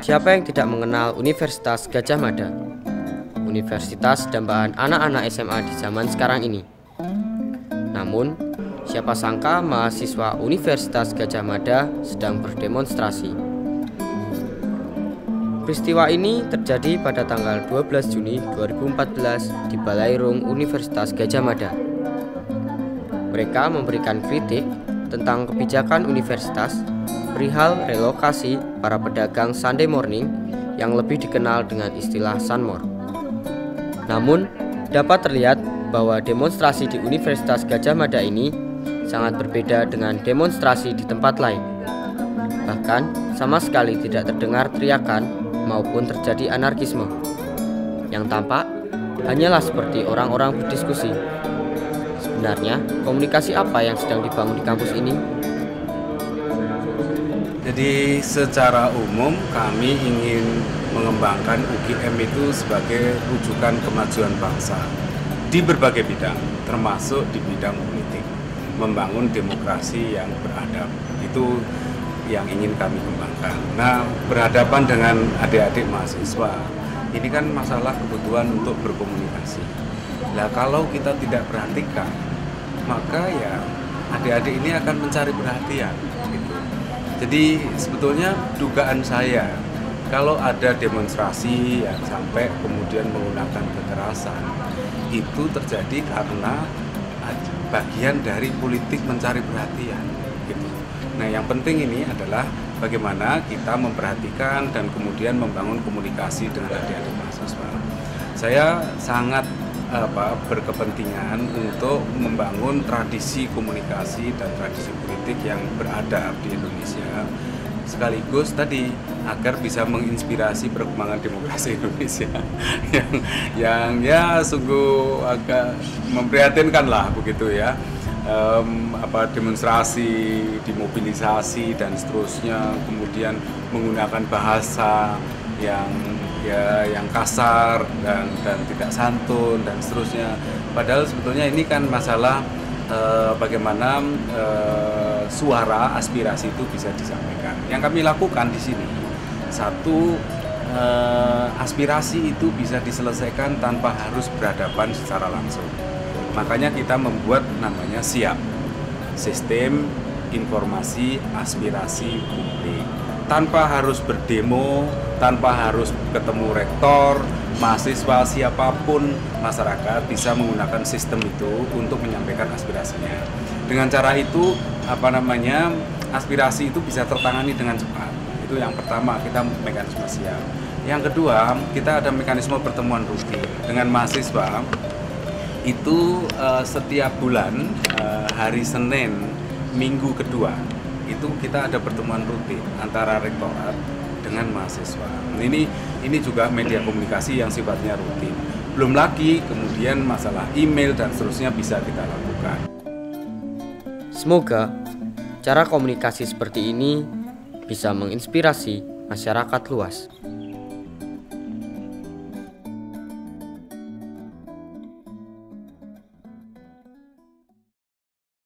Siapa yang tidak mengenal Universitas Gadjah Mada? Universitas dambaan anak-anak SMA di zaman sekarang ini. Namun, siapa sangka mahasiswa Universitas Gadjah Mada sedang berdemonstrasi. Peristiwa ini terjadi pada tanggal 12 Juni 2014 di Balairung Universitas Gadjah Mada. Mereka memberikan kritik tentang kebijakan universitas perihal relokasi para pedagang Sunday morning yang lebih dikenal dengan istilah Sunmor. Namun, dapat terlihat bahwa demonstrasi di Universitas Gadjah Mada ini sangat berbeda dengan demonstrasi di tempat lain. Bahkan, sama sekali tidak terdengar teriakan maupun terjadi anarkisme. Yang tampak hanyalah seperti orang-orang berdiskusi. Sebenarnya, komunikasi apa yang sedang dibangun di kampus ini? Jadi secara umum kami ingin mengembangkan UGM itu sebagai rujukan kemajuan bangsa di berbagai bidang, termasuk di bidang politik, membangun demokrasi yang beradab. Itu yang ingin kami kembangkan. Nah, berhadapan dengan adik-adik mahasiswa, ini kan masalah kebutuhan untuk berkomunikasi. Nah, kalau kita tidak perhatikan, maka ya adik-adik ini akan mencari perhatian. Gitu. Jadi sebetulnya dugaan saya, kalau ada demonstrasi yang sampai kemudian menggunakan kekerasan, itu terjadi karena bagian dari politik mencari perhatian. Gitu. Nah, yang penting ini adalah bagaimana kita memperhatikan dan kemudian membangun komunikasi dengan adik-adik mahasiswa. Saya sangat berkepentingan untuk membangun tradisi komunikasi dan tradisi politik yang beradab di Indonesia, sekaligus tadi agar bisa menginspirasi perkembangan demokrasi Indonesia yang ya sungguh agak memprihatinkan lah begitu ya. Demonstrasi, dimobilisasi dan seterusnya, kemudian menggunakan bahasa yang kasar dan tidak santun dan seterusnya. Padahal sebetulnya ini kan masalah bagaimana suara aspirasi itu bisa disampaikan. Yang kami lakukan di sini, satu, aspirasi itu bisa diselesaikan tanpa harus berhadapan secara langsung. Makanya kita membuat namanya SIAP, Sistem Informasi Aspirasi Publik. Tanpa harus berdemo, tanpa harus ketemu rektor, mahasiswa, siapapun masyarakat bisa menggunakan sistem itu untuk menyampaikan aspirasinya. Dengan cara itu, aspirasi itu bisa tertangani dengan cepat. Itu yang pertama, kita mekanisme SIAP. Yang kedua, kita ada mekanisme pertemuan rutin dengan mahasiswa. Itu setiap bulan hari Senin minggu kedua itu kita ada pertemuan rutin antara rektorat dengan mahasiswa. Ini juga media komunikasi yang sifatnya rutin. Belum lagi kemudian masalah email dan seterusnya bisa kita lakukan. Semoga cara komunikasi seperti ini bisa menginspirasi masyarakat luas.